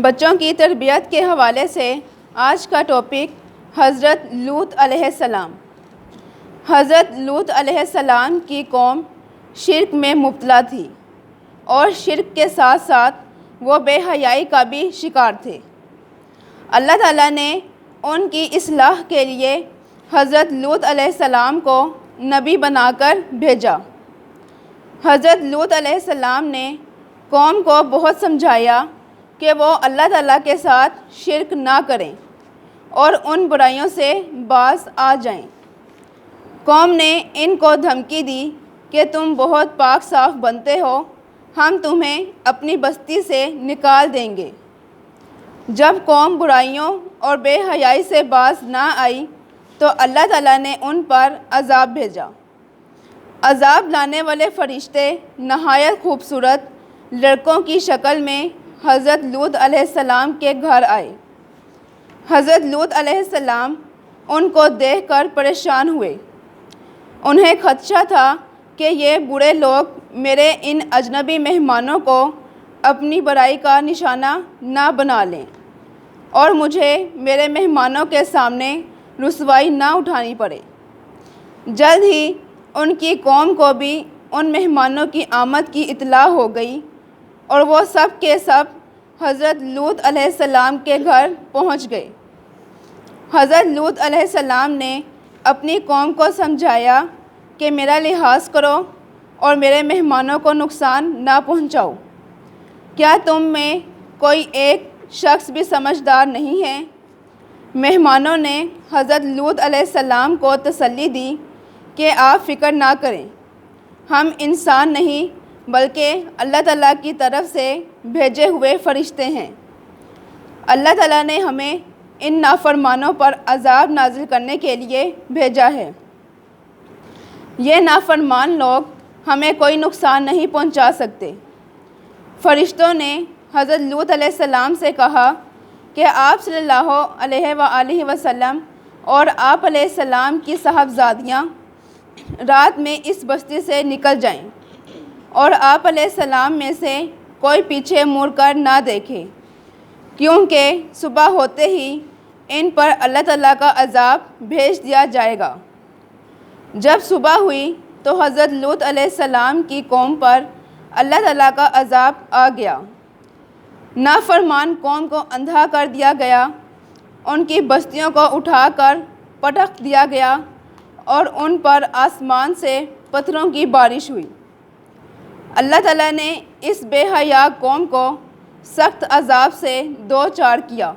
بچوں کی تربیت کے حوالے سے آج کا ٹاپک حضرت لوط علیہ السلام۔ حضرت لوط علیہ السلام کی قوم شرک میں مبتلا تھی اور شرک کے ساتھ ساتھ وہ بے حیائی کا بھی شکار تھے۔ اللہ تعالیٰ نے ان کی اصلاح کے لیے حضرت لوط علیہ السلام کو نبی بنا کر بھیجا۔ حضرت لوط علیہ السلام نے قوم کو بہت سمجھایا کہ وہ اللہ تعالیٰ کے ساتھ شرک نہ کریں اور ان برائیوں سے باز آ جائیں۔ قوم نے ان کو دھمکی دی کہ تم بہت پاک صاف بنتے ہو، ہم تمہیں اپنی بستی سے نکال دیں گے۔ جب قوم برائیوں اور بے حیائی سے باز نہ آئی تو اللہ تعالیٰ نے ان پر عذاب بھیجا۔ عذاب لانے والے فرشتے نہایت خوبصورت لڑکوں کی شکل میں حضرت لوط علیہ السلام کے گھر آئے۔ حضرت لوط علیہ السلام ان کو دیکھ کر پریشان ہوئے۔ انہیں خدشہ تھا کہ یہ برے لوگ میرے ان اجنبی مہمانوں کو اپنی برائی کا نشانہ نہ بنا لیں اور مجھے میرے مہمانوں کے سامنے رسوائی نہ اٹھانی پڑے۔ جلد ہی ان کی قوم کو بھی ان مہمانوں کی آمد کی اطلاع ہو گئی اور وہ سب کے سب حضرت لوط علیہ السلام کے گھر پہنچ گئے۔ حضرت لوط علیہ السلام نے اپنی قوم کو سمجھایا کہ میرا لحاظ کرو اور میرے مہمانوں کو نقصان نہ پہنچاؤ۔ کیا تم میں کوئی ایک شخص بھی سمجھدار نہیں ہے؟ مہمانوں نے حضرت لوط علیہ السلام کو تسلی دی کہ آپ فکر نہ کریں، ہم انسان نہیں بلکہ اللہ تعالیٰ کی طرف سے بھیجے ہوئے فرشتے ہیں۔ اللہ تعالیٰ نے ہمیں ان نافرمانوں پر عذاب نازل کرنے کے لیے بھیجا ہے۔ یہ نافرمان لوگ ہمیں کوئی نقصان نہیں پہنچا سکتے۔ فرشتوں نے حضرت لوط علیہ السلام سے کہا کہ آپ صلی اللہ علیہ وآلہ وسلم اور آپ علیہ السلام کی صاحبزادیاں رات میں اس بستی سے نکل جائیں اور آپ علیہ السلام میں سے کوئی پیچھے مڑ کر نہ دیکھے، کیونکہ صبح ہوتے ہی ان پر اللہ تعالیٰ کا عذاب بھیج دیا جائے گا۔ جب صبح ہوئی تو حضرت لوط علیہ السلام کی قوم پر اللہ تعالیٰ کا عذاب آ گیا۔ نافرمان قوم کو اندھا کر دیا گیا، ان کی بستیوں کو اٹھا کر پٹخ دیا گیا اور ان پر آسمان سے پتھروں کی بارش ہوئی۔ اللہ تعالیٰ نے اس بے حیا قوم کو سخت عذاب سے دو چار کیا۔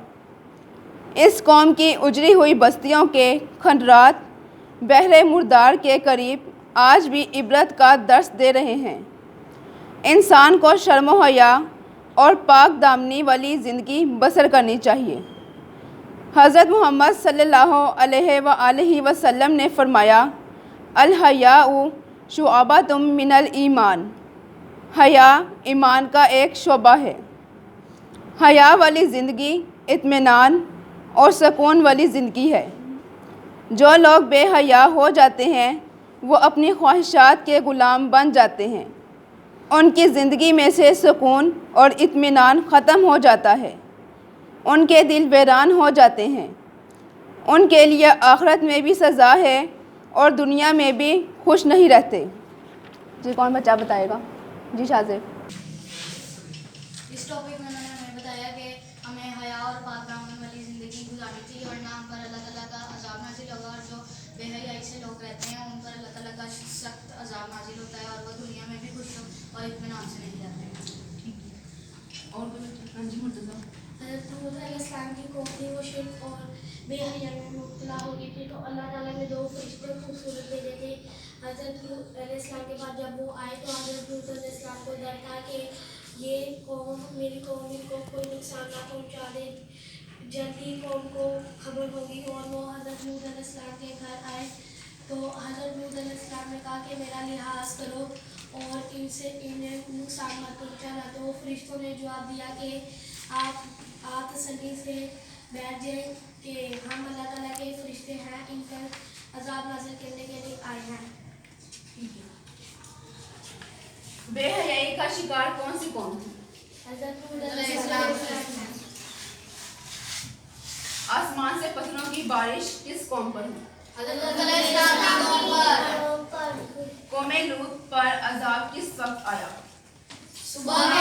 اس قوم کی اجڑی ہوئی بستیوں کے کھنڈرات بحر مردار کے قریب آج بھی عبرت کا درس دے رہے ہیں۔ انسان کو شرم و حیا اور پاک دامنی والی زندگی بسر کرنی چاہیے۔ حضرت محمد صلی اللہ علیہ وآلہ وسلم نے فرمایا، الحیاء شعبۃ من الایمان، حیا ایمان کا ایک شعبہ ہے۔ حیا والی زندگی اطمینان اور سکون والی زندگی ہے۔ جو لوگ بے حیا ہو جاتے ہیں وہ اپنی خواہشات کے غلام بن جاتے ہیں، ان کی زندگی میں سے سکون اور اطمینان ختم ہو جاتا ہے، ان کے دل ویران ہو جاتے ہیں، ان کے لیے آخرت میں بھی سزا ہے اور دنیا میں بھی خوش نہیں رہتے۔ جی کون بچہ بتائے گا؟ جی شاذب۔ اس ٹاپک میں انہوں نے ہمیں بتایا کہ ہمیں حیا اور پاک دامن والی زندگی گزارنی چاہیے ورنہ ہم پر اللہ تعالیٰ کا عذاب نازل ہوگا، اور جو بے حیائی سے لوگ رہتے ہیں ان پر اللہ تعالیٰ کا سخت عذاب نازل ہوتا ہے اور وہ دنیا میں بھی خوش اور اطمینان سے نہیں رہتے۔ اور حضرت لوط علیہ السلام کی قوم تھی، وہ شرک اور بے حیائی میں مبتلا ہو گئی تھی، تو اللہ تعالیٰ نے دو فرشتے خوبصورت بھیجے تھے۔ حضرت لوط علیہ السلام کے بعد جب وہ آئے تو حضرت لوط علیہ السلام کو ڈر تھا کہ یہ قوم میری قوم ان کو کوئی نقصان نہ پہنچا دے۔ جلدی قوم کو خبر ہوگی اور وہ حضرت لوط علیہ السلام کے گھر آئے تو حضرت لوط علیہ السلام نے کہا کہ میرا لحاظ کرو اور انہیں نقصان مت پہنچانا۔ تو فرشتوں نے جواب دیا کہ آپ تسلی سے بیٹھ جائیں کہ ہم اللہ تعالیٰ کے فرشتے ہیں، ان پر عذاب نازل کرنے کے لیے آئے ہیں۔ بے حیائی کا شکار کون سی قوم تھی؟ حضرت لوط علیہ السلام۔ پتھروں کی بارش کس قوم پر ہوئی؟ حضرت علیہ السلام کی قوم پر. قوم لوط پر عذاب کس وقت آیا؟ صبح